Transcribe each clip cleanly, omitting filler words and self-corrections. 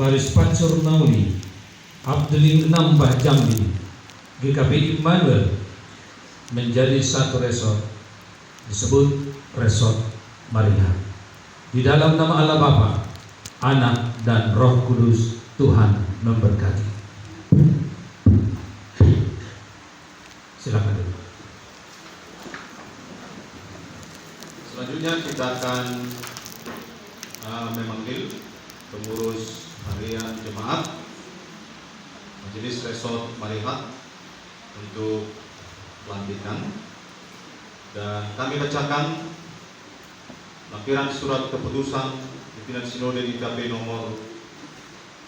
Baris Pancur Nauli Abdulin Nambah Jambi GKP Immanuel menjadi satu resort disebut Resort Marihat. Di dalam nama Allah Bapa, Anak dan Roh Kudus, Tuhan memberkati. Silakan dulu. Selanjutnya kita akan memanggil pengurus harian jemaat Majelis Resort Marihat untuk pelantikan, dan kami bacakan lampiran surat keputusan pimpinan Sinode GKP nomor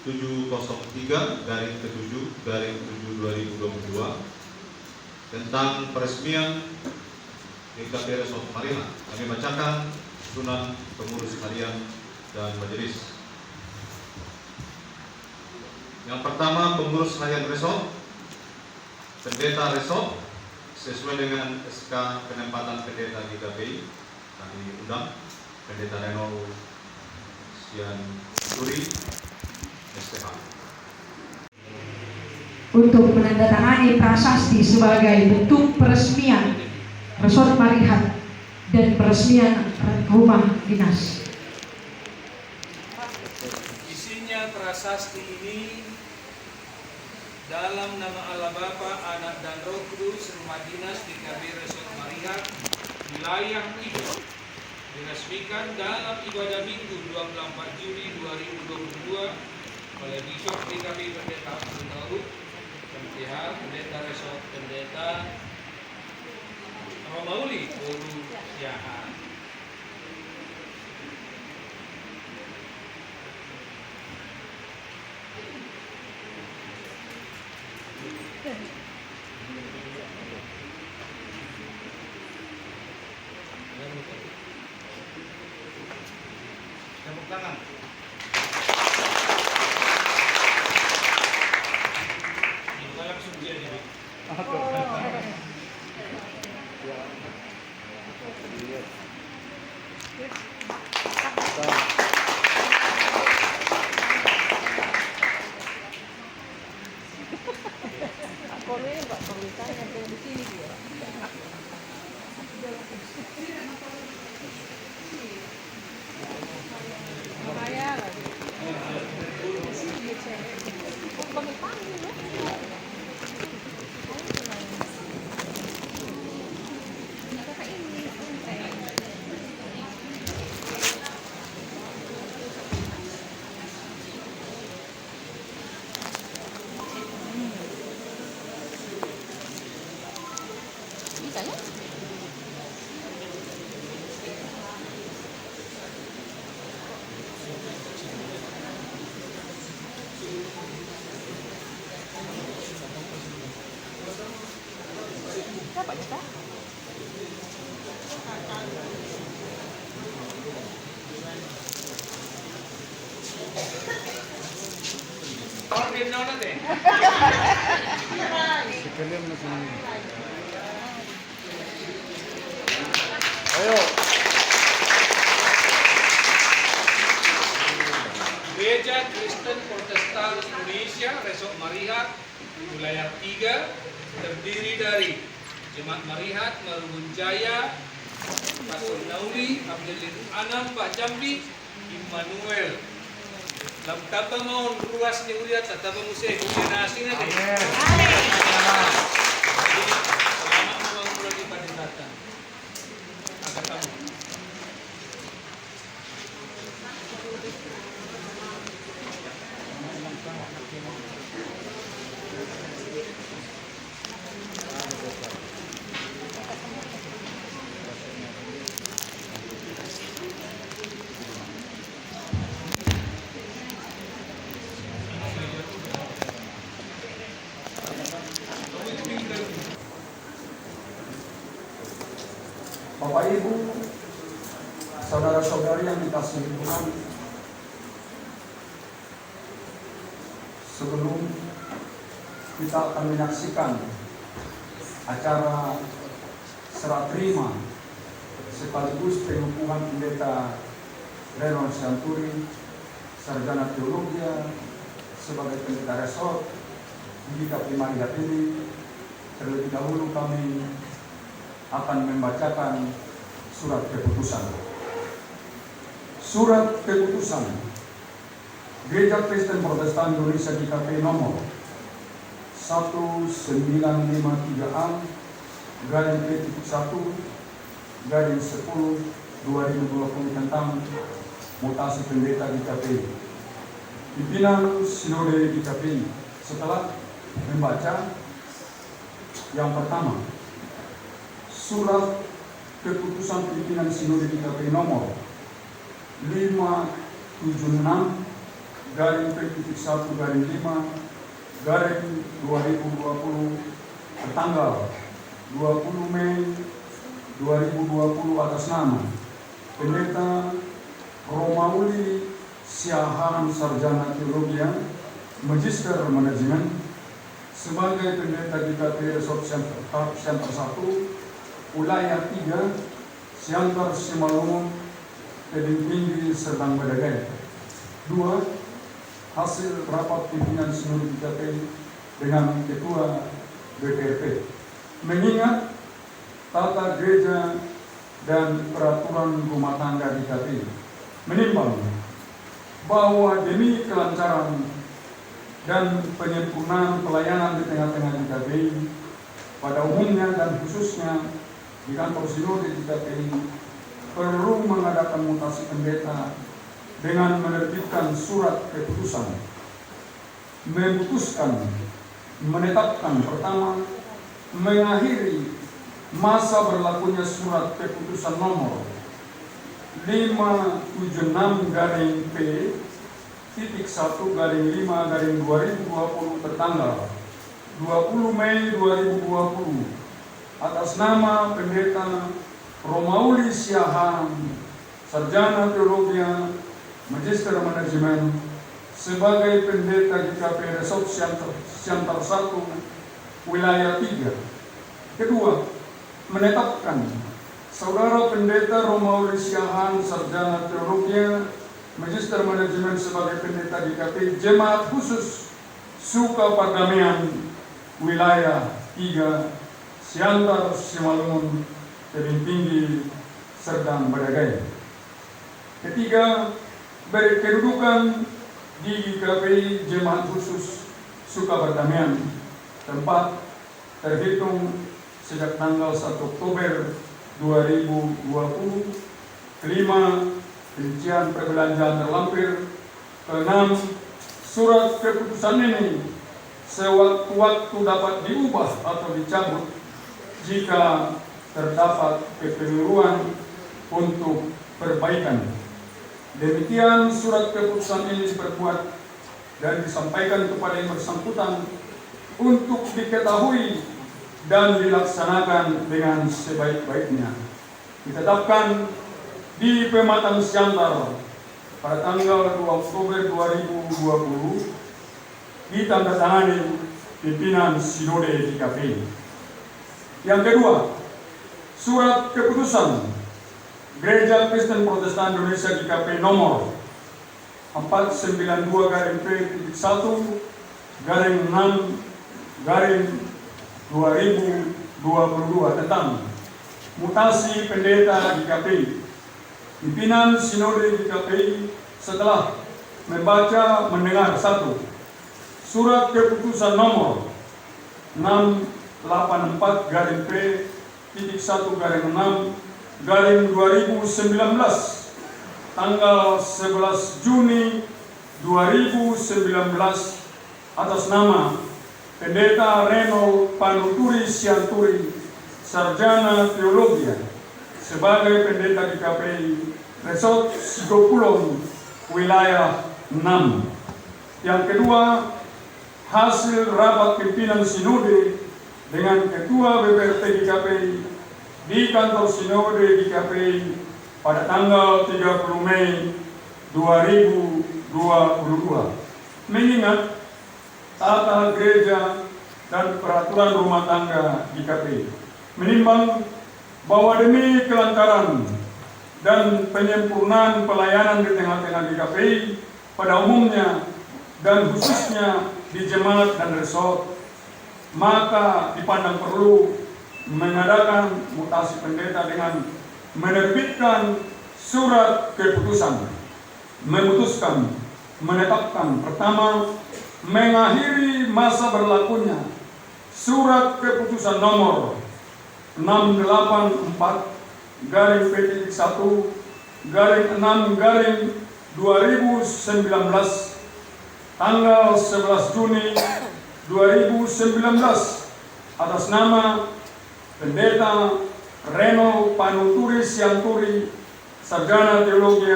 703/7/7/2022 tentang peresmian GKP Resort Marihat. Kami bacakan susunan pengurus harian dan majelis. Yang pertama, pengurus harian resort, pendeta resort sesuai dengan SK penempatan pendeta GKP. Kami undang Pendeta Reno Sianturi STH untuk menandatangani prasasti sebagai bentuk peresmian Resort Marihat dan peresmian rumah dinas. Isinya prasasti ini: dalam nama Allah Bapa, Anak dan Roh Kudus, rumah dinas GKP Resort Marihat wilayah itu diresmikan dalam ibadah Minggu 24 Juli 2022 oleh Bishop GKP Pendeta Abdul Daud, MTH, Pendeta Resort Pendeta Romauli Puru Siahaan. Tepuk tangan. Kita langsung jadi. Ayo. Gereja Kristen Protestan Indonesia Resort Marihat wilayah 3 terdiri dari Jemaat Marihat Marungun Jaya, Pastor Nauli Abdulin Anam Pak Jambi Immanuel. Lam tapa mau ruas ni uriat tapa musik generasi na deh. Selamat memang mulai di Padang. Agak kamu. Bapak Ibu, saudara-saudari yang dikasihi Tuhan, sebelum kita akan menyaksikan acara serah terima sekaligus pengukuhan Pendeta Reno Sianturi sarjana teologi sebagai pendeta resort di GKP Marihat ini, terlebih dahulu kami akan membacakan surat keputusan. Surat keputusan Gereja Kristen Protestan Indonesia GKP nomor 1953A garing P.1/10/2020 tentang mutasi pendeta GKP. Pimpinan Sinode GKP setelah membaca yang pertama, surat keputusan pimpinan Sinode GKP nomor 576/P.1/5/2020 tertanggal 20 Mei 2020 atas nama Pendeta Romauli Siahaan Sarjana Teologi Magister Manajemen sebagai pendeta GKP Resort Center 1 Wilayah 3 Siantar Simalungun Tebing Tinggi Serdang Badagai. 2. Hasil rapat pimpinan Sinode GKP dengan Ketua BPRP mengingat tata gereja dan peraturan rumah tangga GKP, menimbang bahwa demi kelancaran dan penyempurnaan pelayanan di tengah-tengah GKP pada umumnya dan khususnya di kantor Sinode GKP perlu mengadakan mutasi pendeta dengan menerbitkan surat keputusan, memutuskan, menetapkan pertama, mengakhiri masa berlakunya surat keputusan nomor 576-P.1/5/2020 tertanggal 20 Mei 2020 atas nama Pendeta Romauli Siahaan Sarjana Teologi Magister Manajemen sebagai pendeta GKP Resort Siantar 1 Wilayah 3. Kedua, menetapkan Saudara Pendeta Romauli Siahaan Sarjana Teologi Magister Manajemen sebagai pendeta GKP Jemaat Khusus Sukapardamaian Wilayah 3 Siantar Simalungun Tebing Tinggi Serdang Badagai. Ketiga, berkedudukan di GKP Jemaat Khusus Sukapardamaian tempat terhitung sejak tanggal 1 Oktober 2020. Kelima, rincian perbelanjaan terlampir. Keenam, surat keputusan ini sewaktu-waktu dapat diubah atau dicabut jika terdapat kekeliruan untuk perbaikan. Demikian surat keputusan ini diperbuat dan disampaikan kepada yang bersangkutan untuk diketahui dan dilaksanakan dengan sebaik-baiknya. Ditetapkan di Pematang Siantar pada tanggal 2 Oktober 2020, ditandatangani pimpinan Sinode GKP. Yang kedua, surat keputusan Gereja Kristen Protestan Indonesia GKP nomor 492/P.1/6/2022 tentang mutasi pendeta GKP. Pimpinan Sinode GKP setelah membaca mendengar 1. Surat keputusan nomor 684/P.1/6/2019 tanggal 11 Juni 2019 atas nama Pendeta Reno Panuturi Sianturi Sarjana Teologi sebagai pendeta GKP Resort Sigokulon Wilayah 6. Yang kedua, hasil rapat pimpinan Sinode dengan Ketua BPRT GKP di kantor Sinode GKP pada tanggal 30 Mei 2022. Mengingat tata gereja dan peraturan rumah tangga GKP, menimbang bahwa demi kelancaran dan penyempurnaan pelayanan di tengah-tengah GKP pada umumnya dan khususnya di jemaat dan resort, maka dipandang perlu mengadakan mutasi pendeta dengan menerbitkan surat keputusan, menetapkan pertama, mengakhiri masa berlakunya surat keputusan nomor 684-1-6-2019 tanggal 11 Juni 2019 atas nama Pendeta Reno Panuturi Sianturi, Sarjana Teologi,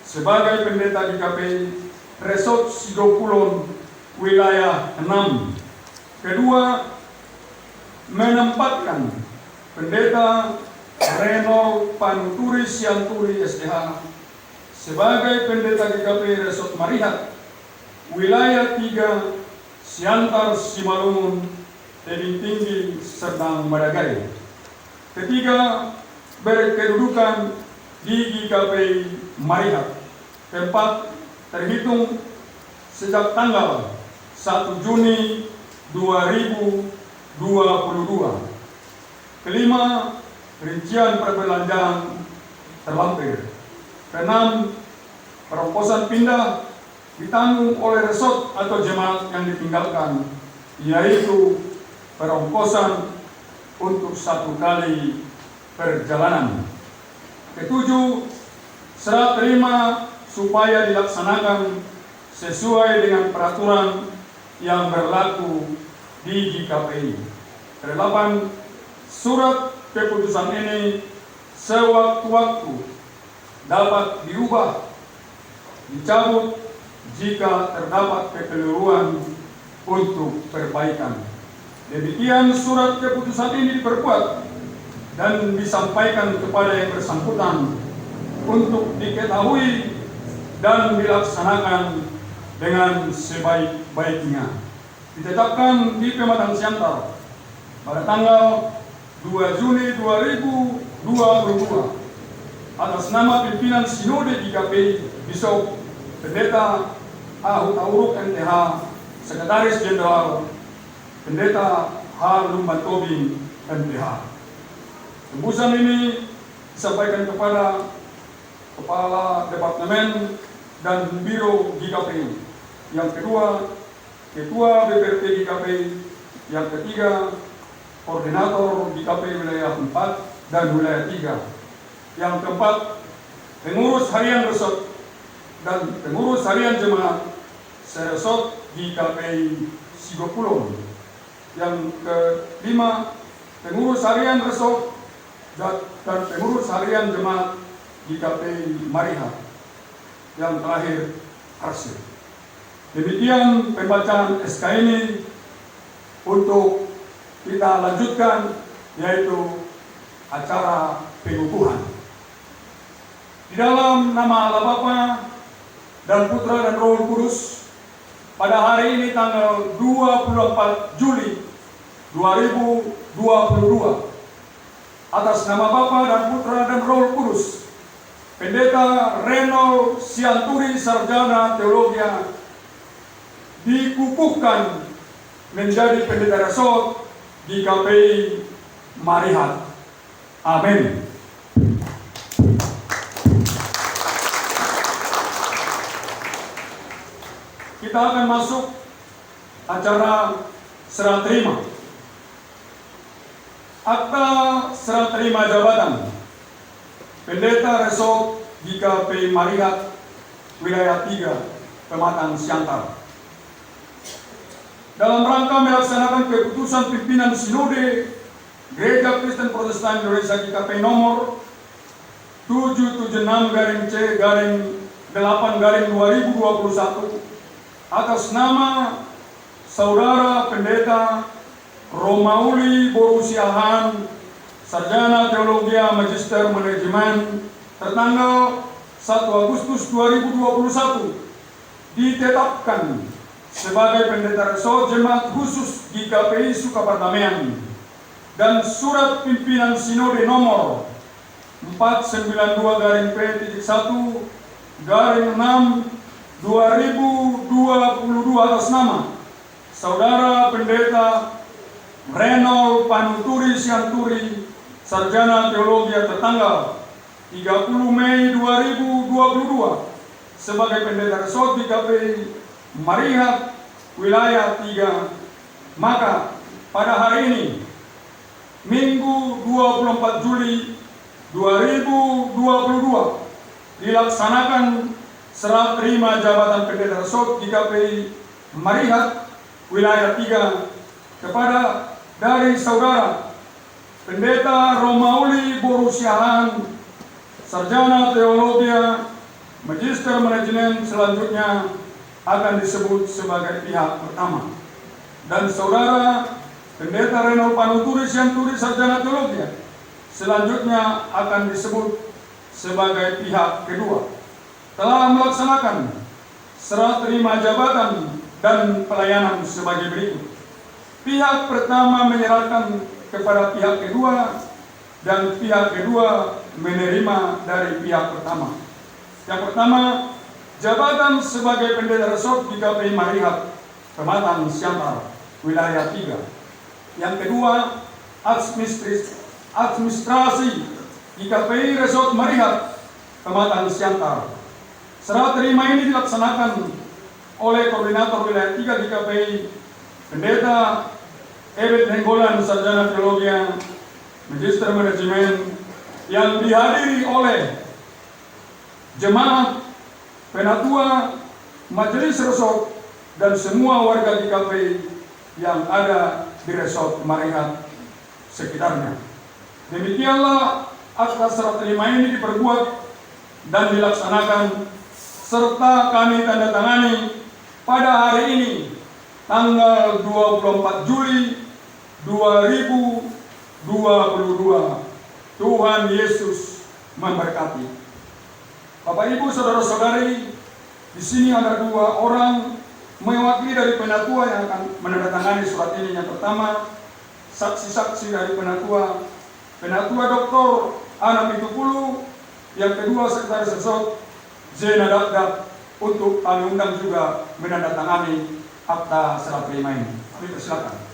sebagai pendeta di GKPI Resort Sidokulon wilayah 6. Kedua, menempatkan Pendeta Reno Panuturi Sianturi SDH sebagai pendeta di GKPI Resort Marihat wilayah 3, Siantar, Simalungun, Tebing Tinggi, Serdang, Madagari. Ketiga, berkedudukan di GKPI Marihat, tempat terhitung sejak tanggal 1 Juni 2022. Kelima, rincian perbelanjaan terlampir. Keenam, perongkosan pindah ditanggung oleh resort atau jemaat yang ditinggalkan, yaitu perongkosan untuk 1 kali perjalanan. Ketujuh, serah terima supaya dilaksanakan sesuai dengan peraturan yang berlaku di GKPI. Kedelapan, surat keputusan ini sewaktu-waktu dapat diubah, dicabut jika terdapat kekeliruan untuk perbaikan. Demikian surat keputusan ini diperbuat dan disampaikan kepada yang bersangkutan untuk diketahui dan dilaksanakan dengan sebaik-baiknya. Ditetapkan di Pematang Siantar pada tanggal 2 Juni 2022 atas nama pimpinan Sinode GKPI Bishop Pendeta Ahut Tauruk MTH, Sekretaris Jenderal Pendeta H. Lumban Tobing MTH. Tembusan ini disampaikan kepada Kepala Departemen dan Biro GKPI. Yang kedua, Ketua BPRT GKPI. Yang ketiga, Koordinator GKPI wilayah 4 dan wilayah 3. Yang keempat, pengurus harian resort dan pengurus harian jemaat seresort GKPI Sidokulon. Yang kelima, pengurus harian resort dan pengurus harian jemaat GKPI Marihat. Yang terakhir, arsip. Demikian pembacaan SK ini. Untuk kita lanjutkan, yaitu acara pengukuhan. Di dalam nama Allah Bapa dan Putra dan Roh Kudus, pada hari ini tanggal 24 Juli 2022, atas nama Bapa dan Putra dan Roh Kudus, Pendeta Reno Sianturi Sarjana Teologi dikukuhkan menjadi pendeta resort GKPI Marihat. Amin. Kita akan masuk acara serah terima. Akta serah terima jabatan Pendeta Resort GKPI Marihat wilayah 3, Pematang Siantar. Dalam rangka melaksanakan keputusan pimpinan Sinode Gereja Kristen Protestan Indonesia GKPI nomor 776-C-8-2021 atas nama Saudara Pendeta Romauli Borusiahan, Sarjana Teologi Magister Manajemen, tertanggal 1 Agustus 2021 ditetapkan sebagai pendeta resort jemaat khusus GKPI Sukapardamaian, dan surat pimpinan Sinode nomor 492-P-1-6-2019 2022 atas nama Saudara Pendeta Reynold Panuturi Sianturi, Sarjana Teologi tertanggal 30 Mei 2022 sebagai Pendeta Resort GKPI Marihat Wilayah 3. Maka pada hari ini, Minggu 24 Juli 2022, dilaksanakan serah terima jabatan Pendeta Resort GKPI Marihat Wilayah 3 kepada dari Saudara Pendeta Romauli Borusiahan, Sarjana Teologi, Magister Manajemen, selanjutnya akan disebut sebagai pihak pertama. Dan Saudara Pendeta Reynold Panuturi Sianturi, Sarjana Teologi, selanjutnya akan disebut sebagai pihak kedua. Telah melaksanakan serah terima jabatan dan pelayanan sebagai berikut. Pihak pertama menyerahkan kepada pihak kedua, dan pihak kedua menerima dari pihak pertama. Yang pertama, jabatan sebagai Pendeta Resort GKPI Marihat Pematang Siantar Wilayah 3. Yang kedua, administrasi GKPI Resort Marihat Pematang Siantar. Serah terima ini dilaksanakan oleh Koordinator Wilayah 3 GKPI Pendeta Ebet Nenggolan, Sarjana Teologi, Magister Manajemen, yang dihadiri oleh jemaat, penatua, majelis resort, dan semua warga GKPI yang ada di Resort Marihat sekitarnya. Demikianlah akta serah terima ini diperbuat dan dilaksanakan, serta kami tanda tangani pada hari ini, tanggal 24 Juli 2022. Tuhan Yesus memberkati. Bapak Ibu saudara-saudari, di sini ada dua orang mewakili dari penatua yang akan menandatangani surat ini. Yang pertama, saksi-saksi dari penatua Dr. Ana Pitupulu. Yang kedua, Sekretaris Resort Zena Dakdak, untuk kami undang juga menandatangani akta serah terima ini. Kami persilakan.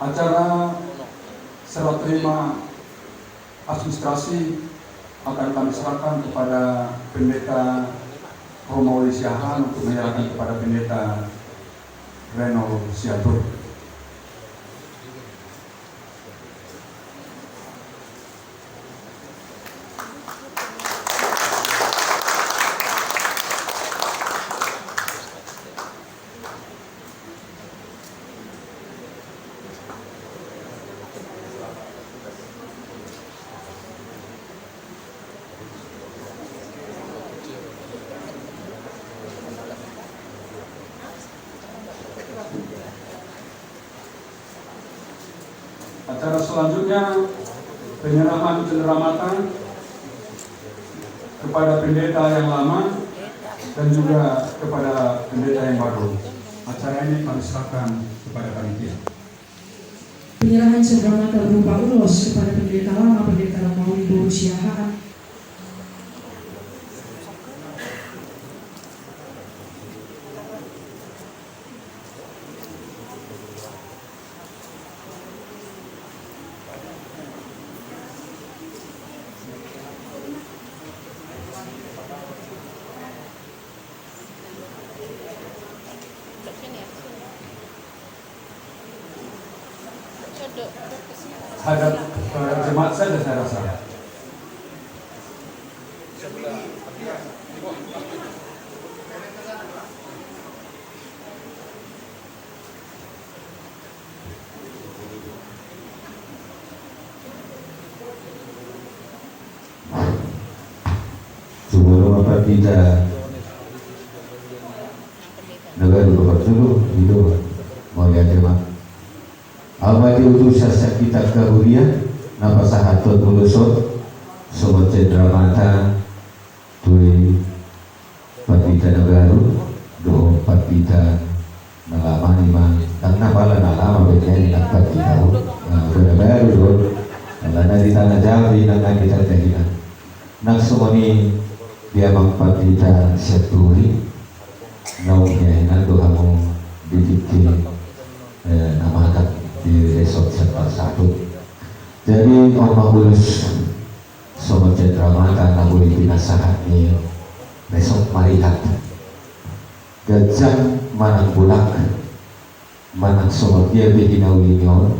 Acara serah terima administrasi akan kami serahkan kepada Pendeta Romawi Siahaan untuk menyerahkan kepada Pendeta Reno Siatur. Acara selanjutnya penyerahan cenderamata kepada pendeta yang lama dan juga kepada pendeta yang baru. Acara ini kami serahkan kepada panitia. Penyerahan cenderamata berupa ulos kepada pendeta lama, pendeta Romawi Boru Siahaan. Hadap jemaat saja saya rasa. Sebelum apa kita negara dulu hidup mau lihat jemaat. Awal diutus sasa kita ke Huria, napa sahatot mulusot, sobat cenderamata, tuli patita negaru, do patita nalama lima, karena pala nalama begini nak patita, negaru do, nalana di tanah Jawi nang kita tehinan, nang sumoni dia mang patita seturi, nau hinan do kamu didikin nama tak di resort serta satu. Jadi orang ulus sobat cenderamata na boleh binasahan ni resort Marihat gajang manang bulak manang sobat dia bihinawi nyon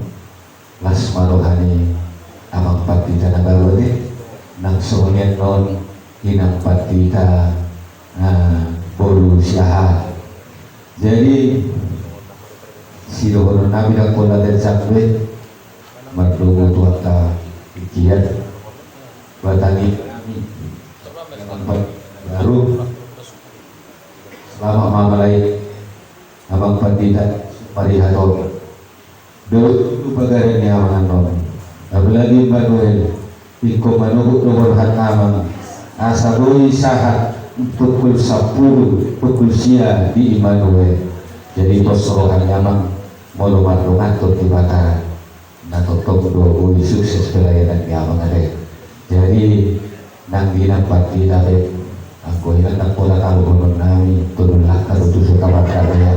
las marohani amang patita na balode nang songen non hinang patita Boru Siahaan. Jadi sirohono nabi dak pola dan sakwe mardogo tuata ikiat batani baru selama mamalai abang patita Marihaton dulu bagaimana nyaman non apalagi baruel iko manubuk nomor hat amang asabui sahat pukul 10 pukul sia di Immanuel. Jadi posrohan nyamang molo marlungatot di mata natotong do sukses pelayanan nyamang ada. Jadi nang dinampat di dapat aku ilang nak pola kalau konon nami turunlah kalau tujuh kawan kaya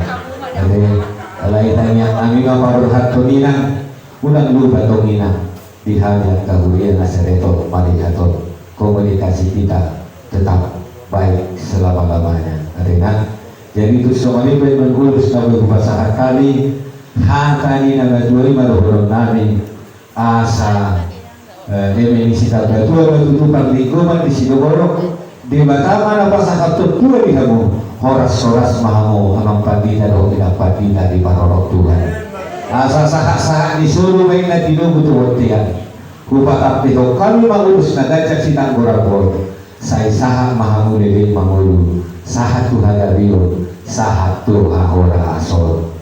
ada lain yang kami ngamarul hatu ninang ulang lupa tong ninang di hal yang kahulian nasareto Marihaton komunikasi kita tetap baik selama-lamanya arena. Jadi itu semuanya mengurus nabi bahasa kali hatani naga tuari marohon nami asa demenisi tatua tutupan lingkungan di Sinogoro di Batam apa sahabat tua di kamu horas mahamu amang pandita do tidak pandita di parorok Tuhan asa sahak disuruh main na tino butuh tiang kupatap dito kami mengurus nagajak sitang gorapor saya sahak mahamu dede mangulu sahat Tuhan Dario sahat Tuhan Hora Asor